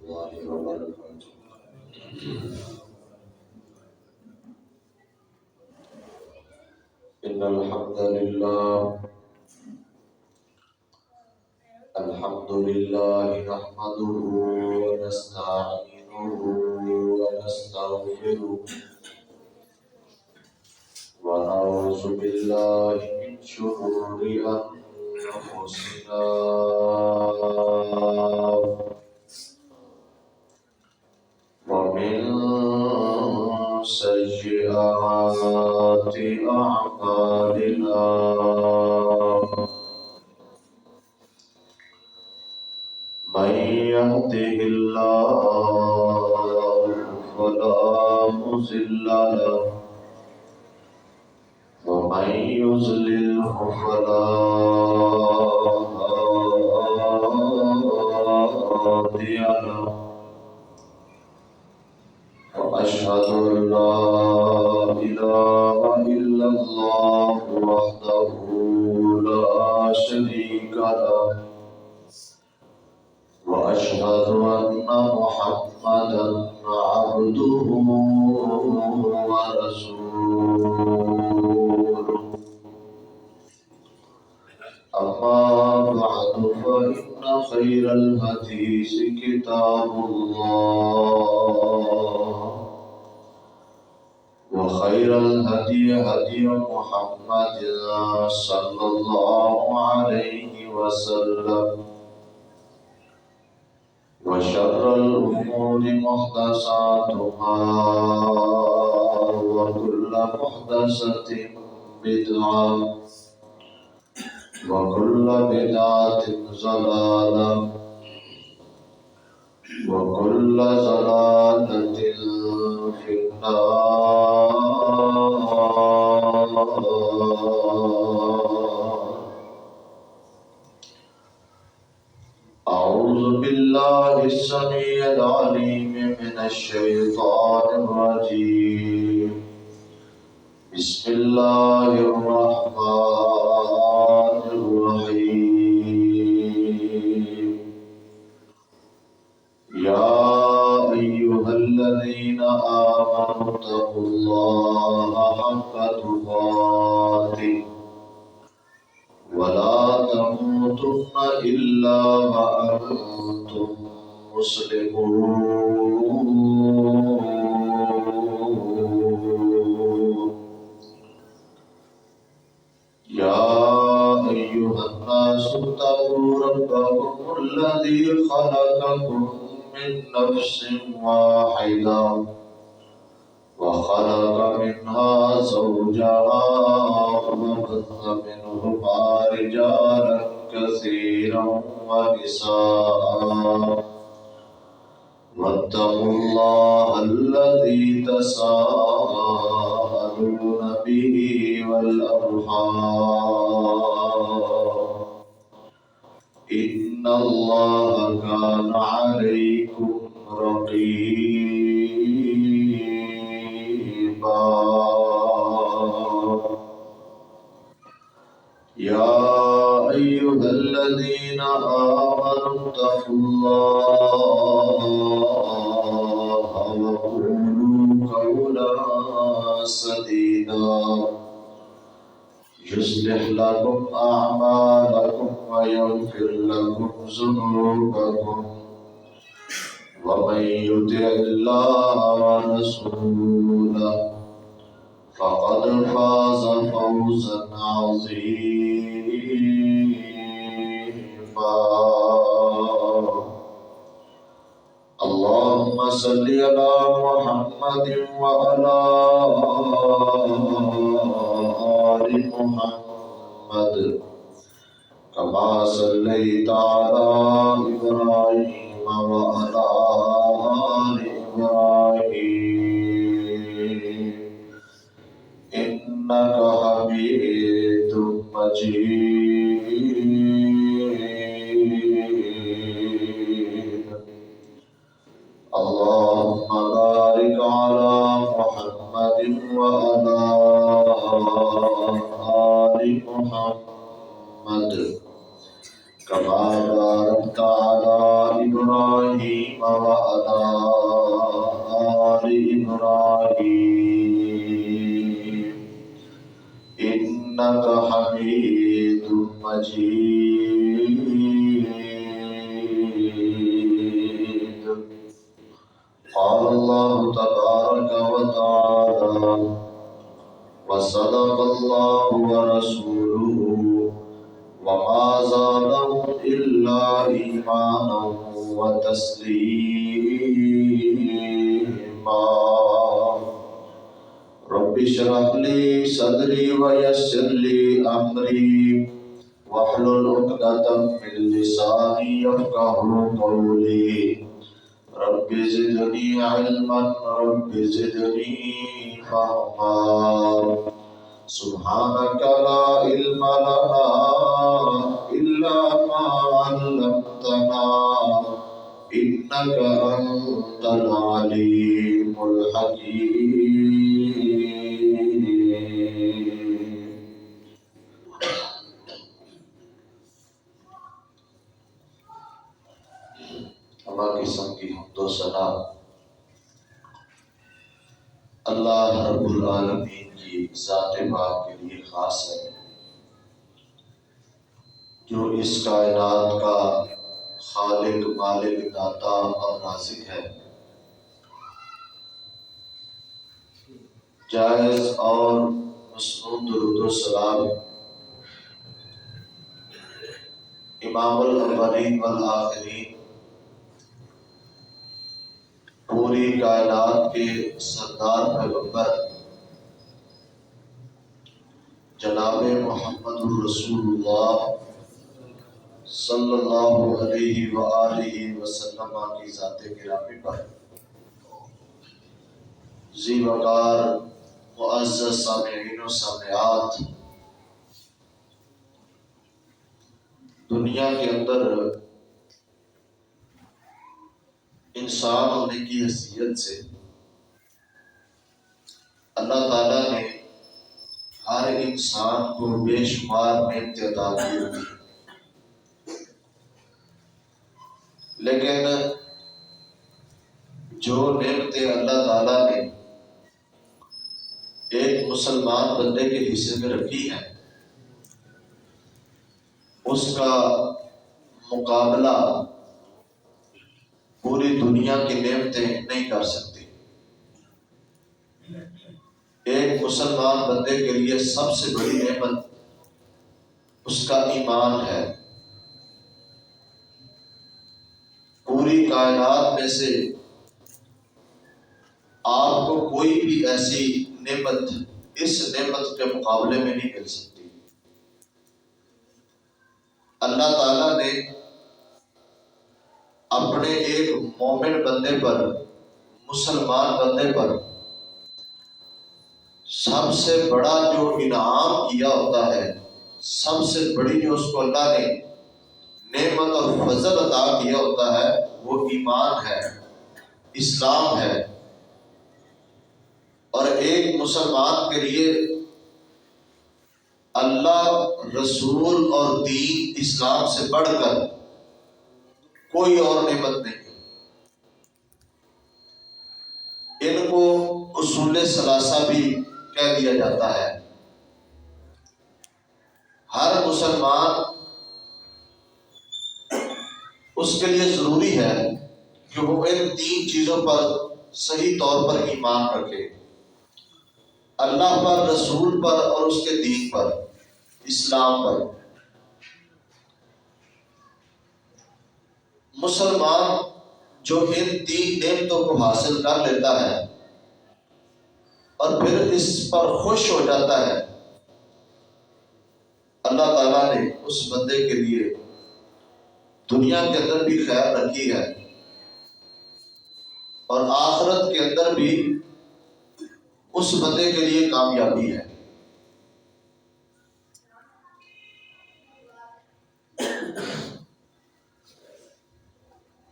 الله وبركاته. إن الحمد لله نحمده ونستعينه ونستغفره ونعوذ بالله من شرور أنفسنا ومن سيئات أعمالنا من يهده الله فلا مضل له ومن يضلله فلا هادي له وأشهد أن لا إله إلا الله وحده لا شريك له وأشهد أن محمدا عبده ورسوله أما بعد فإن خير الحديث كتاب الله وخير الهدي هدي محمد صلى الله عليه وسلم وشر الأمور محدثاتها وكل محدثة بدعة وكل بدعة ضلالة وكل ضلالة في النار. أعوذ بالله السميع العليم من الشيطان الرجيم. بسم الله الرحمن الرحيم. يا أيها الذين آمنوا اتقوا الله حق تقاته ولا تموتن إلا وأنتم مسلمون. يا أيها الناس اتقوا ربكم الذي خلقكم من نفس واحدة وخلق منها زوجها وبث منهما رجالا كثيرا ونساء واتقوا الله الذي تساءلون به والأرحام إن الله كان عليكم رقيبا. يا أيها الذين آمنوا اتقوا الله وقولوا قولا سديدا يصلح لكم أعمالكم ويغفر لكم ذنوبكم ومن يطع الله ورسوله فقد فاز فوزا عظيما. اللهم صل على محمد وعلى آل محمد كما صليت على إبراهيم وعلى آل إبراهيم إنك حميد مجيد. اللهم بارك على محمد وعلى آل محمد كما باركت على إبراهيم إبراهيم وعلى آل إبراهيم إنك حميد مجيد. قال الله تبارك وتعالى: وصدق الله ورسوله وما زادهم إلا إيمانا وتسليما. رب اشرح لي صدري ويسر لي أمري واحلل عقدة من لساني يفقهوا قولي. رب زدني علما رب زدني فهما. سبحانك لا علم لنا إلا ما علمتنا إنك أنت العليم الحكيم. اللہ قسم کی حمد و ثنا اللہ رب العالمین کی ذات پاک کے لیے خاص ہے، جو اس کائنات کا خالق، مالک، داتا اور رازق ہے۔ جائز اور مسنون درود و سلام امام الاولین والآخرین، پوری کائنات کے سردار پیغمبر جناب محمد الرسول اللہ صلی اللہ علیہ وآلہ وسلم کی ذات گرامی پر ذی وقار معزز سامعین و سامعات، دنیا کے اندر انسان ہونے کی حیثیت سے اللہ تعالیٰ نے ہر انسان کو بے شمار نعمتیں عطا کی ہوئی، لیکن جو نعمتیں اللہ تعالیٰ نے ایک مسلمان بندے کے حصے میں رکھی ہیں، اس کا مقابلہ پوری دنیا کی نعمتیں نہیں کر سکتی۔ ایک مسلمان بندے کے لیے سب سے بڑی نعمت اس کا ایمان ہے۔ پوری کائنات میں سے آپ کو کوئی بھی ایسی نعمت اس نعمت کے مقابلے میں نہیں مل سکتی۔ اللہ تعالیٰ نے اپنے ایک مومن بندے پر، مسلمان بندے پر سب سے بڑا جو انعام کیا ہوتا ہے، سب سے بڑی جو اس کو اللہ نے نعمت اور فضل عطا کیا ہوتا ہے، وہ ایمان ہے، اسلام ہے۔ اور ایک مسلمان کے لیے اللہ، رسول اور دین اسلام سے بڑھ کر کوئی اور نعمت نہیں۔ ان کو اصول ثلاثہ بھی کہہ دیا جاتا ہے۔ ہر مسلمان اس کے لیے ضروری ہے کہ وہ ان تین چیزوں پر صحیح طور پر ایمان رکھے: اللہ پر، رسول پر اور اس کے دین پر، اسلام پر۔ مسلمان جو ان تین نعمتوں کو حاصل کر لیتا ہے اور پھر اس پر خوش ہو جاتا ہے، اللہ تعالیٰ نے اس بندے کے لیے دنیا کے اندر بھی خیر رکھی ہے اور آخرت کے اندر بھی اس بندے کے لیے کامیابی ہے۔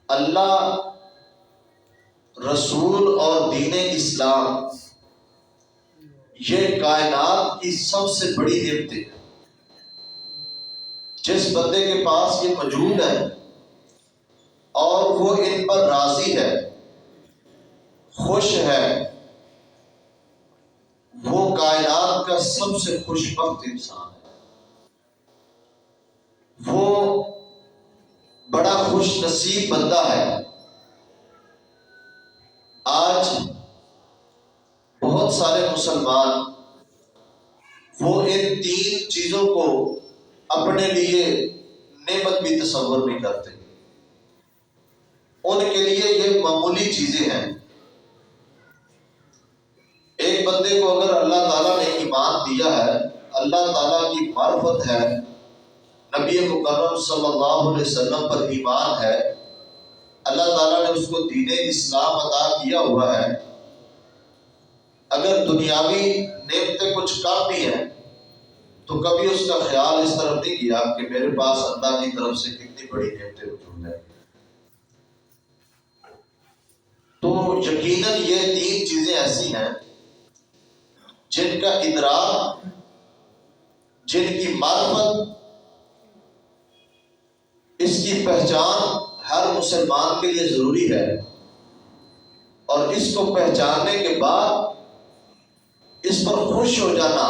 اللہ، رسول اور دین اسلام یہ کائنات کی سب سے بڑی نعمت ہے۔ جس بندے کے پاس یہ موجود ہے اور وہ ان پر راضی ہے، خوش ہے، وہ کائنات کا سب سے خوش بخت انسان ہے، وہ بڑا خوش نصیب بندہ ہے۔ آج بہت سارے مسلمان وہ ان تین چیزوں کو اپنے لیے نعمت بھی تصور نہیں کرتے، ان کے لیے یہ معمولی چیزیں ہیں۔ ایک بندے کو اگر اللہ تعالیٰ نے ایمان دیا ہے، اللہ تعالیٰ کی معرفت ہے، نبی مکرم صلی اللہ علیہ وسلم پر ایمان ہے، اللہ تعالیٰ نے اس کو دین اسلام عطا کیا ہوا ہے، اگر دنیاوی نعمتیں کچھ کم بھی ہیں تو کبھی اس کا خیال اس طرف نہیں کیا کہ میرے پاس اللہ کی طرف سے کتنی بڑی نعمتیں موجود ہیں۔ تو یقیناً یہ تین چیزیں ایسی ہیں جن کا ادراک، جن کی معرفت، اس کی پہچان ہر مسلمان کے لیے ضروری ہے، اور اس کو پہچاننے کے بعد اس پر خوش ہو جانا،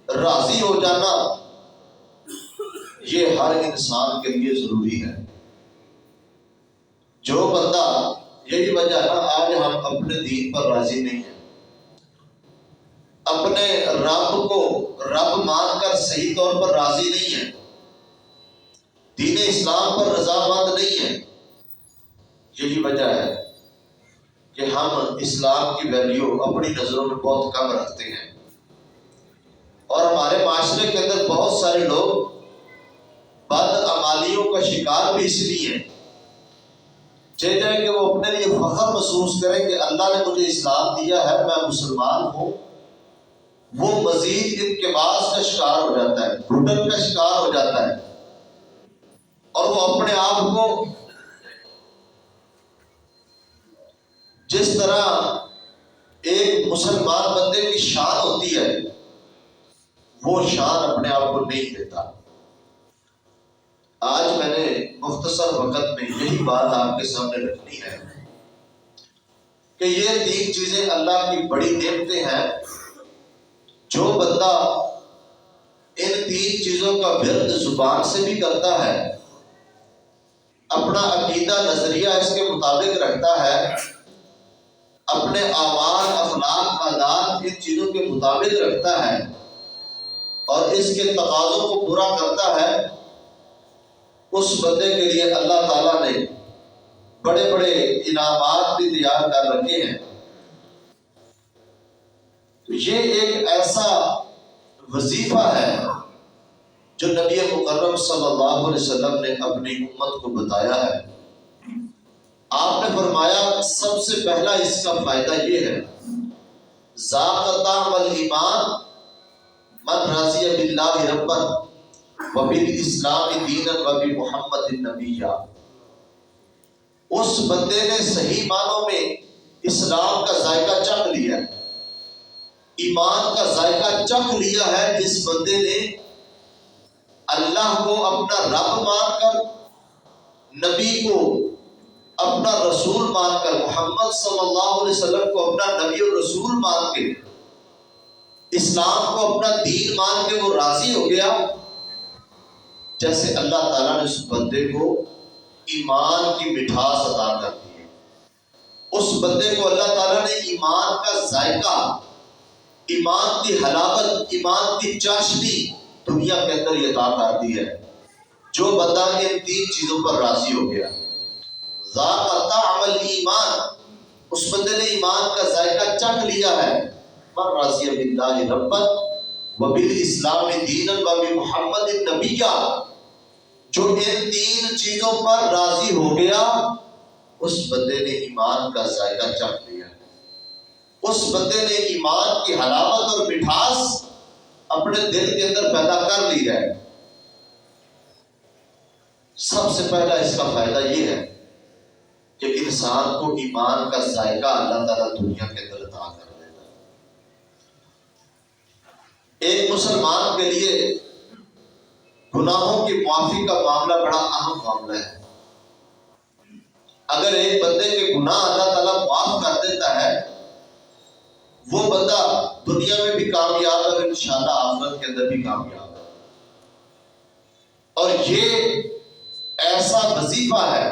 راضی ہو جانا، یہ ہر انسان کے لیے ضروری ہے۔ جو بندہ، یہی وجہ ہے آج ہم اپنے دین پر راضی نہیں ہیں، اپنے رب کو رب مان کر صحیح طور پر راضی نہیں ہیں، دین اسلام پر رضامند نہیں ہیں۔ یہی وجہ ہے کہ ہم اسلام کی ویلیو اپنی نظروں میں بہت کم رکھتے ہیں، اور ہمارے معاشرے کے اندر بہت سارے لوگ بدعمالیوں کا شکار بھی اس لیے چاہتے ہیں کہ وہ اپنے لیے فخر محسوس کریں کہ اللہ نے مجھے اسلام دیا ہے، میں مسلمان ہوں، وہ مزید انقباض کا شکار ہو جاتا ہے، گھٹن کا شکار ہو جاتا ہے، اور وہ اپنے آپ کو جس طرح ایک مسلمان بندے کی شان ہوتی ہے وہ شان اپنے آپ کو نہیں دیتا۔ آج میں نے مختصر وقت میں یہی بات آپ کے سامنے رکھنی ہے کہ یہ تین چیزیں اللہ کی بڑی نعمتیں ہیں۔ جو بندہ ان تین چیزوں کا ورد زبان سے بھی کرتا ہے، اپنا عقیدہ نظریہ اس کے مطابق رکھتا ہے، اپنے اعمال اخلاق عادات ان چیزوں کے مطابق رکھتا ہے، اور اس کے تقاضوں کو پورا کرتا ہے، اس بندے کے لیے اللہ تعالیٰ نے بڑے بڑے انعامات بھی تیار کر رکھے ہیں۔ تو یہ ایک ایسا وظیفہ ہے جو نبی مکرم صلی اللہ علیہ وسلم نے اپنی امت کو بتایا ہے۔ آپ نے فرمایا سب سے پہلا اس کا فائدہ یہ ہے، ذاق طعم الایمان من رضی باللہ ربا وبالاسلام دینا وبمحمد نبیا۔ اس بندے نے صحیح معنوں میں اسلام کا ذائقہ چکھ لیا، ایمان کا ذائقہ چکھ لیا ہے جس بندے نے اللہ کو اپنا رب مان کر، نبی کو اپنا رسول مان کر، محمد صلی اللہ علیہ وسلم کو اپنا نبی اور رسول مان کے، اسلام کو اپنا دین مان کے وہ راضی ہو گیا۔ جیسے اللہ تعالیٰ نے اس بندے کو ایمان کی مٹھاس عطا کر دی ہے، اس بندے کو اللہ تعالیٰ نے ایمان کا ذائقہ، ایمان کی حلاوت، ایمان کی چاشنی دنیا کے اندر یہ عطا کر دی ہے۔ جو بندہ ان تین چیزوں پر راضی ہو گیا، ذاق طعم الایمان، اس بندے نے ایمان کا ذائقہ چکھ لیا ہے، من رضی باللہ ربا وبالاسلام دینا وبمحمد نبیا، جو ان تین چیزوں پر راضی ہو گیا اس بندے نے ایمان کا ذائقہ چکھ لیا، اس بندے نے ایمان کی حلاوت اور مٹھاس اپنے دل کے اندر پیدا کر لی ہے۔ سب سے پہلا اس کا فائدہ یہ ہے کہ انسان کو ایمان کا ذائقہ اللہ تعالیٰ دنیا کے اندر عطا کر دیتا ہے۔ ایک مسلمان کے لیے گناہوں کی معافی کا معاملہ بڑا اہم معاملہ ہے۔ اگر ایک بندے کے گناہ اللہ تعالیٰ معاف کر دیتا ہے، وہ بندہ دنیا میں بھی کامیاب ہے اور انشاءاللہ آخرت کے اندر بھی کامیاب ہے۔ اور یہ ایسا وظیفہ ہے،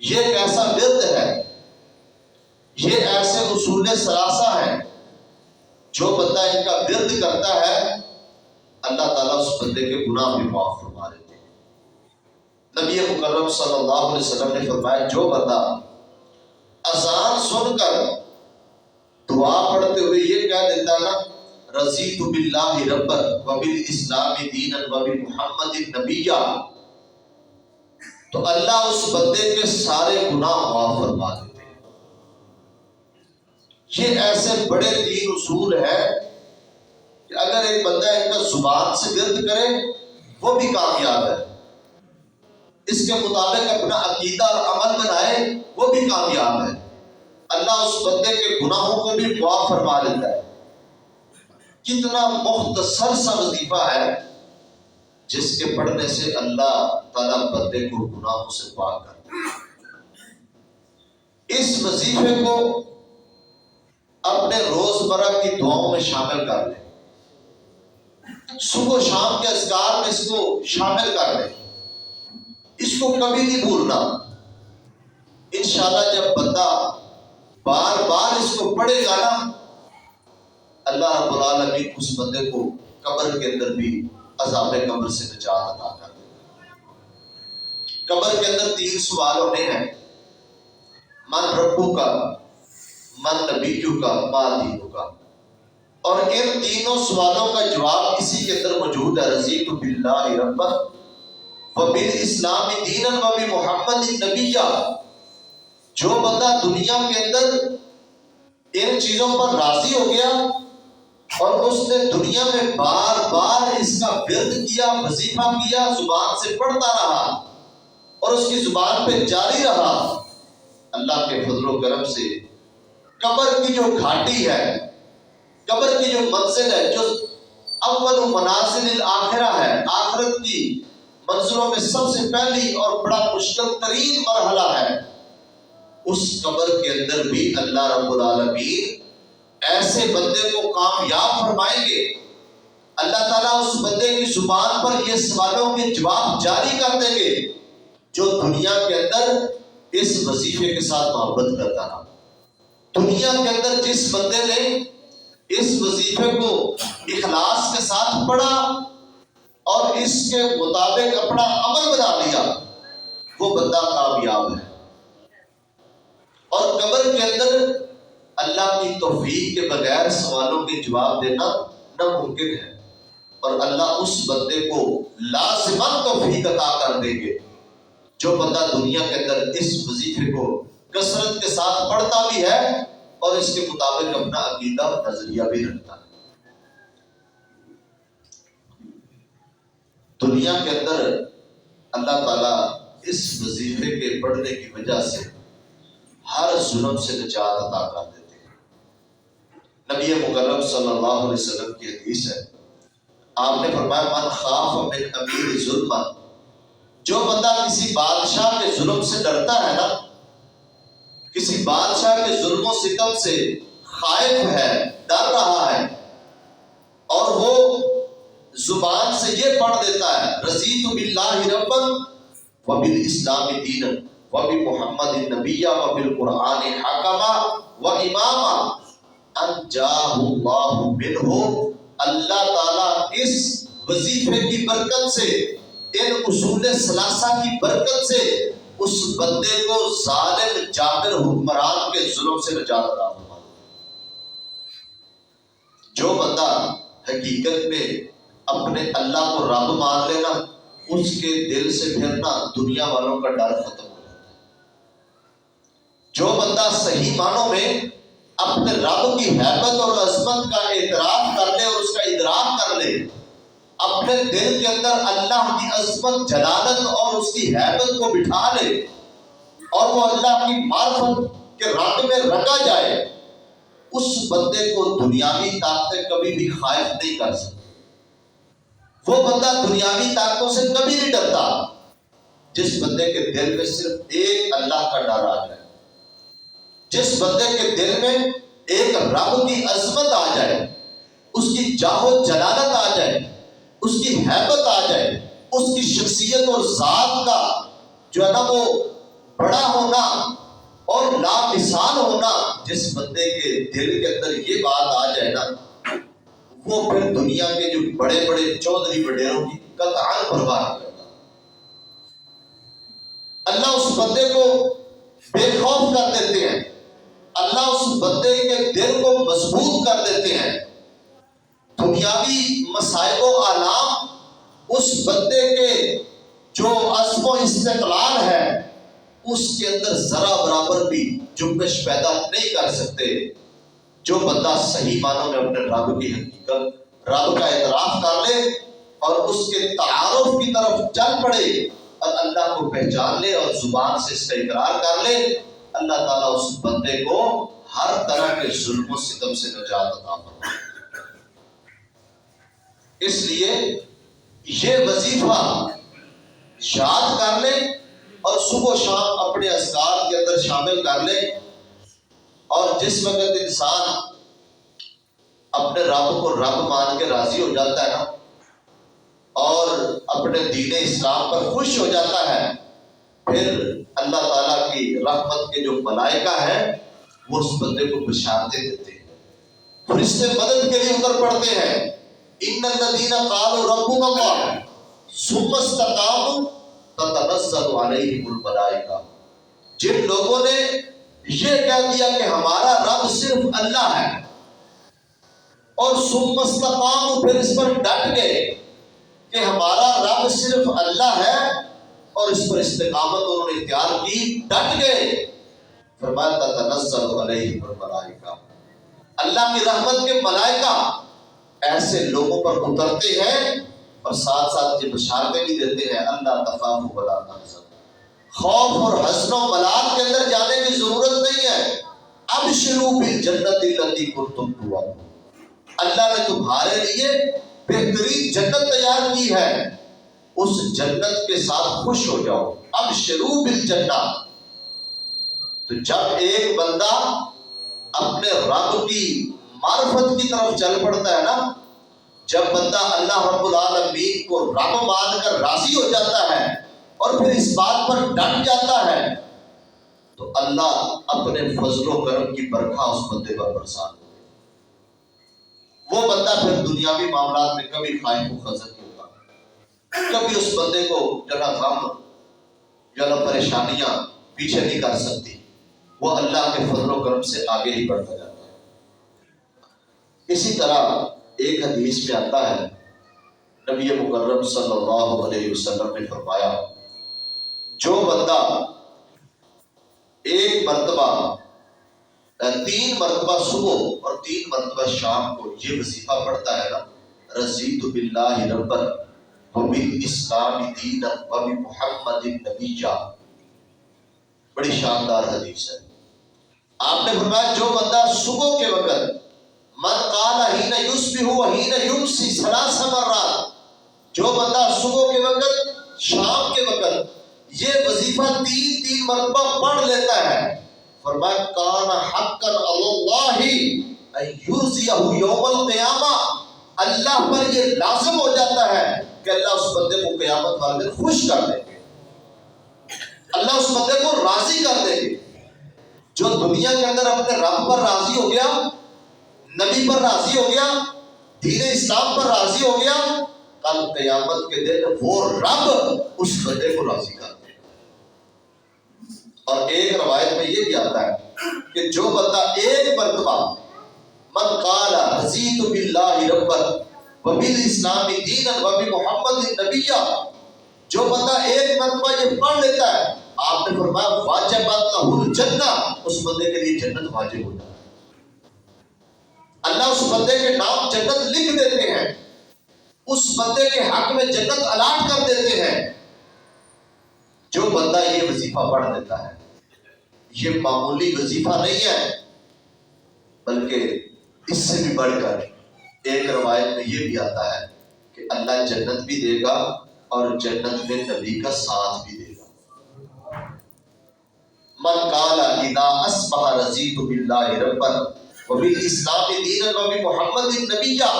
یہ ایک ایسا ورد ہے، یہ ایسے اصول ثلاثہ ہیں، جو بندہ ان کا ورد کرتا ہے اللہ تعالیٰ اس بندے کے گناہ بھی معاف فرما دیتے ہیں۔ نبی مکرم صلی اللہ علیہ وسلم نے فرمایا، جو بندہ اذان سن کر دعا پڑھتے ہوئے یہ کہہ دیتا ہے نا، رضیت باللہ ربا وبالاسلام دینا وبمحمد نبیا، تو اللہ اس بندے کے سارے گناہ معاف فرما دیتے ہیں۔ یہ ایسے بڑے تین اصول ہیں کہ اگر ایک بندہ ان کا زبان سے ورد کرے وہ بھی کامیاب ہے، اس کے مطابق اپنا عقیدہ اور عمل بنائے وہ بھی کامیاب ہے، اللہ اس بندے کے گناہوں کو بھی معاف فرما لیتا ہے۔ کتنا مختصر سا وظیفہ ہے جس کے پڑھنے سے اللہ تعالیٰ بندے کو گناہوں سے پاک کرتا ہے۔ اس وظیفے کو اپنے روزمرہ کی دعاؤں میں شامل کر لیں، صبح و شام کے اذکار میں اس کو شامل کر لیں، اس کو کبھی نہیں بھولنا۔ انشاءاللہ جب بندہ بار بار اس کو پڑھے گا نا، اللہ رب العالمین اس بندے کو قبر کے اندر بھی عذاب قبر سے نجات عطا کر دے گا۔ قبر کے اندر تین سوال ہونے ہیں، من ربو کا، من نبیو کا، ما دینو کا، اور ان تینوں سوالوں کا جواب اسی کے اندر موجود ہے، رضیت باللہ ربا وبالاسلام دینا وبمحمد نبیا۔ جو بندہ دنیا کے اندر ان چیزوں پر راضی ہو گیا اور اس نے دنیا میں بار بار اس کا ورد کیا، وظیفہ کیا، زبان سے پڑھتا رہا اور اس کی زبان پہ جاری رہا، اللہ کے فضل و کرم سے قبر کی جو گھاٹی ہے، قبر کی جو منزل ہے، جو اول منازل الاخرہ ہے، آخرت کی منزلوں میں سب سے پہلی اور بڑا مشکل ترین مرحلہ ہے، اس قبر کے اندر بھی اللہ رب العالمین ایسے بندے کو کامیاب فرمائیں گے۔ اللہ تعالیٰ اس بندے کی زبان پر یہ سوالوں کے جواب جاری کر دیں گے جو دنیا کے اندر اس وظیفے کے ساتھ محبت کرتا رہا۔ دنیا کے اندر جس بندے نے اس وظیفے کو اخلاص کے ساتھ پڑھا اور اس کے مطابق اپنا عمل بنا لیا، وہ بندہ کامیاب ہے۔ اور قبر کے اندر اللہ کی توفیق کے بغیر سوالوں کے جواب دینا ناممکن ہے، اور اللہ اس بندے کو لازماً توفیق عطا کر دیں گے جو بندہ دنیا کے اندر اس وظیفے کو کثرت کے ساتھ پڑھتا بھی ہے اور اس کے مطابق اپنا عقیدہ اور نظریہ بھی رکھتا ہے۔ دنیا کے اندر اللہ تعالیٰ اس وظیفے کے پڑھنے کی وجہ سے ہر ظلم سے نجات عطا کر دیتے ہیں۔ نبی مکرم صلی اللہ علیہ وسلم کی حدیث ہے، آپ نے فرمایا، من خاف من امیر ظلم، جو بندہ کسی بادشاہ کے ظلم سے ڈرتا ہے نا، کسی بادشاہ کے ظلم و ستم سے خائف ہے، ڈر رہا ہے، اور وہ زبان سے یہ پڑھ دیتا ہے، رضیت باللہ ربا وبالاسلام دینا وبمحمد نبیا وبالقرآن حکما واماما انجاہ اللہ منہ، اللہ تعالیٰ اس وظیفے کی برکت سے، ان اصول ثلاثہ کی برکت سے اس بندے کو ظالم جابر حکمران کے ظلم سے نجات عطا فرما۔ جو بندہ حقیقت میں اپنے اللہ کو رب مان لینا، اس کے دل سے پھر نا دنیا والوں کا ڈر ختم ہو جاتا ہے۔ جو بندہ صحیح معنوں میں اپنے رب کی ہیبت اور عظمت کا اعتراف کر لے اور اس کا ادراک کر لے، اپنے دل کے اندر اللہ کی عظمت، جلالت اور اس کی ہیبت کو بٹھا لے اور وہ اللہ کی معرفت کے رنگ میں رنگا جائے، اس بندے کو دنیاوی طاقتیں کبھی بھی خائف نہیں کر سکتی۔ وہ بندہ دنیاوی طاقتوں سے کبھی نہیں ڈرتا، جس بندے کے دل میں صرف ایک اللہ کا ڈر آ جائے، جس بندے کے دل میں ایک رب کی عظمت آ جائے، اس کی جاہ و جلالت آ جائے، اس کی ہیبت آ جائے، اس کی شخصیت اور ذات کا جو ہے نا وہ بڑا ہونا اور لامثال ہونا، جس بندے کے دل کے اندر یہ بات آ جائے نا، وہ پھر دنیا کے جو بڑے بڑے چودھری وڈیروں کی قطعاً پرواہ نہیں کرتا۔ اللہ اس بندے کو بے خوف کر دیتے ہیں، اللہ اس بندے کے دل کو مضبوط کر دیتے ہیں۔ دنیاوی مصائب و آلام اس بندے کے جو عزم و استقلال ہے اس کے اندر ذرا برابر بھی جنبش پیدا نہیں کر سکتے۔ جو بندہ صحیح معنوں میں اپنے رب کی حقیقت، رب کا اعتراف کر لے اور اس کے تعارف کی طرف چل پڑے اور اللہ کو پہچان لے اور زبان سے اس کا اقرار کر لے، اللہ تعالیٰ اس بندے کو ہر طرح کے ظلم و ستم سے نجات عطا فرمائے۔ اس لیے یہ وظیفہ یاد کر لیں اور صبح و شام اپنے اذکار کے اندر شامل کر لیں، اور جس وقت انسان اپنے رب کو رب مان کے راضی ہو جاتا ہے نا اور اپنے دین اسلام پر خوش ہو جاتا ہے، پھر اللہ تعالیٰ کی رحمت کے جو ملائکہ ہیں وہ اس بندے کو بشارتیں دیتے ہیں، فرشتے مدد کے لیے اتر پڑتے ہیں۔ ان الذین قالوا ربنا اللہ ثم استقاموا تتنزل علیہم الملائکہ، جن لوگوں نے یہ کہہ دیا کہ ہمارا رب صرف اللہ ہے اور ثم استقاموا، پھر اس پر ڈٹ گئے کہ ہمارا رب صرف اللہ ہے اور اس پر استقامت انہوں نے اختیار کی، ڈٹ گئے، فرمایا تتنزل علیہم الملائکہ، اللہ کی رحمت کے ملائکہ ایسے لوگوں پر اترتے ہیں اور ساتھ ساتھ یہ بشارتیں بھی دیتے ہیں، اللہ تخافوا ولا تحزنوا، خوف اور حزن و ملال کے اندر جانے کی ضرورت نہیں ہے، ابشروا بالجنۃ التی کنتم توعدون، اللہ نے تمہارے لیے بہترین جنت تیار کی ہے، اس جنت کے ساتھ خوش ہو جاؤ، ابشروا بالجنہ۔ تو جب ایک بندہ اپنے رب کی معرفت کی طرف چل پڑتا ہے نا، جب بندہ اللہ رب العالمین کو رب مان کر راضی ہو جاتا ہے اور پھر اس بات پر ڈٹ جاتا ہے، تو اللہ اپنے فضل و کرم کی برکھا اس بندے پر برساتا ہے۔ وہ بندہ پھر دنیاوی معاملات میں کبھی خائف و خزن نہیں ہوتا، کبھی اس بندے کو جنا غم یا نہ پریشانیاں پیچھے نہیں کر سکتی، وہ اللہ کے فضل و کرم سے آگے ہی بڑھتا جاتا ہے۔ اسی طرح ایک حدیث میں آتا ہے، نبی مکرم صلی اللہ علیہ وسلم نے فرمایا، جو بندہ ایک مرتبہ 3 مرتبہ صبح اور 3 مرتبہ شام کو یہ وظیفہ پڑھتا ہے نا، رضیت باللہ ربا وبالاسلام دینا وبمحمد نبیا، بڑی شاندار حدیث ہے۔ آپ نے فرمایا جو بندہ صبح کے وقت من قال حین یصبح وحین یمسی 3 مرات، جو بندہ صبح کے وقت شام کے وقت یہ وظیفہ 3 مرتبہ پڑھ لیتا ہے، فرمایا کان حقا علی اللہ ان یرضیہ یوم القیامہ، اللہ پر یہ لازم ہو جاتا ہے کہ اللہ اس بندے کو قیامت والے دن خوش کر دیں گے، اللہ اس بندے کو راضی کر دیں گے۔ جو دنیا کے اندر اپنے رب پر راضی ہو گیا، نبی پر راضی ہو گیا، دین اسلام پر راضی ہو گیا، کل قیامت کے دن وہ رب اس بندے کو راضی کر دے گا۔ اور ایک روایت میں یہ بھی آتا ہے کہ جو بندہ ایک مرتبہ من قال رضیت باللہ ربا وبالاسلام دینا وبمحمد نبیا، جو بندہ ایک مرتبہ یہ پڑھ لیتا ہے، آپ نے فرمایا واجبت لہ الجنہ، اس بندے کے لیے جنت واجب ہو جاتی ہے، اللہ اس بندے کے نام جنت لکھ دیتے ہیں، اس بندے کے حق میں جنت الاٹ کر دیتے ہیں۔ جو بندہ یہ وظیفہ پڑھ لیتا ہے، یہ معمولی وظیفہ نہیں ہے، بلکہ اس سے بھی بڑھ کر ایک روایت میں یہ بھی آتا ہے کہ اللہ جنت بھی دے گا اور جنت میں نبی کا ساتھ بھی دے گا۔ من قال اذا اصبح رضیت باللہ ربا وبالاسلام دینا وبمحمد نبیا.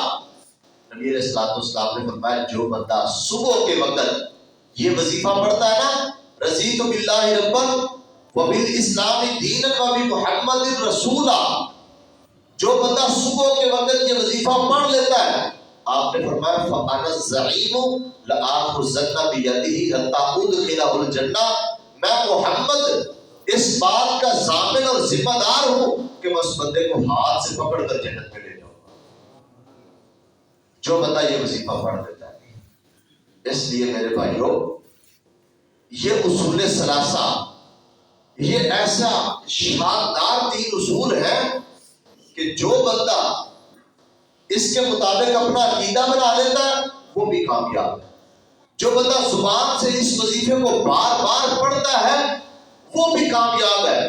نبی علیہ الصلوۃ والسلام نے فرمایا جو بندہ صبح کے وقت یہ وظیفہ پڑھتا ہے نا، رضیت باللہ ربا وبالاسلام دینا وبمحمد رسولا، جو بندہ صبح کے وقت یہ وظیفہ پڑھ لیتا ہے، آپ نے فرمایا فَأَنَا الزَّعِيمُ لَآخُذَنَّ بِيَدِهِ حَتَّى أُدْخِلَهُ الْجَنَّةَ، میں محمد اس بات کا ضامن اور ذمہ دار ہوں کہ میں اس بندے کو ہاتھ سے پکڑ کر جنت میں لے جاؤں گا جو بندہ یہ وظیفہ پڑھ لیتا ہے. اس لیے میرے بھائیوں، یہ اصول ثلاثہ یہ ایسا شاندار 3 اصول ہے کہ جو بندہ اس کے مطابق اپنا عقیدہ بنا لیتا ہے وہ بھی کامیاب ہے. جو بندہ زبان سے اس وظیفے کو بار بار پڑھتا ہے وہ بھی کامیاب ہے.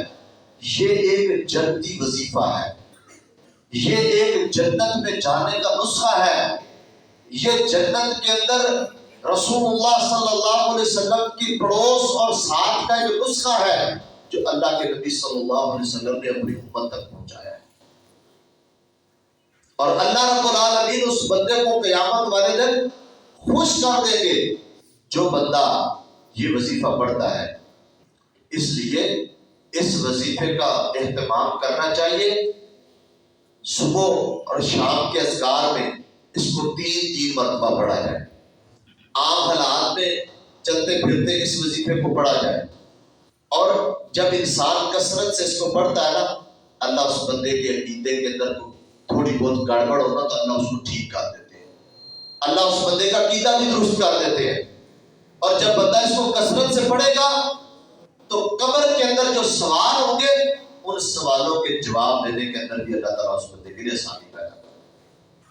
یہ ایک جنتی وظیفہ ہے، یہ ایک جنت میں جانے کا نسخہ ہے. یہ جنت کے اندر رسول اللہ صلی اللہ علیہ وسلم کی پڑوس اور ساتھ کا ایک نسخہ ہے جو اللہ کے نبی صلی اللہ علیہ وسلم نے اپنی امت تک پہنچایا ہے. اور اللہ رب العالمین اس بندے کو قیامت والے دن خوش کر دیں گے جو بندہ یہ وظیفہ پڑھتا ہے. اس لیے اس وظیفے کا اہتمام کرنا چاہیے. صبح اور شام کے اذکار میں اس کو 3 مرتبہ پڑھا جائے. عام حالات میں چلتے پھرتے اس وظیفے کو پڑھا جائے، اور جب انسان کثرت سے اس کو پڑھتا ہے نا، اللہ اس بندے کے عقیدے کے اندر تھوڑی بہت گڑبڑ ہونا تو اللہ اس کو ٹھیک کر دیتے ہیں، اللہ اس بندے کا عقیدہ بھی درست کر دیتے ہیں. اور جب بندہ اس کو کثرت سے پڑھے گا تو قبر کے اندر جو سوال ہوں گے ان سوالوں کے جواب دینے کے اندر بھی اللہ تعالیٰ اس بندے کے لیے آسانی پیدا کرے.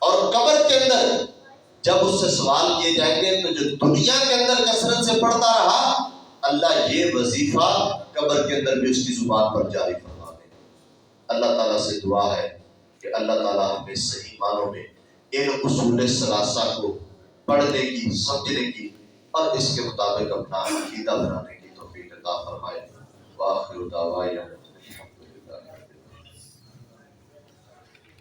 اور قبر کے اندر جب اس سے سوال کیے جائیں گے تو جو دنیا کے اندر کثرت سے پڑھتا رہا، اللہ یہ وظیفہ قبر کے اندر بھی اس کی زبان پر جاری فرما دے. اللہ تعالیٰ سے دعا ہے کہ اللہ تعالیٰ ہمیں صحیح معنوں میں ان اصول ثلاثہ کو پڑھنے کی، سمجھنے کی اور اس کے مطابق اپنا عقیدہ بنانے کی توفیق عطا فرمائے. وآخر دعوانا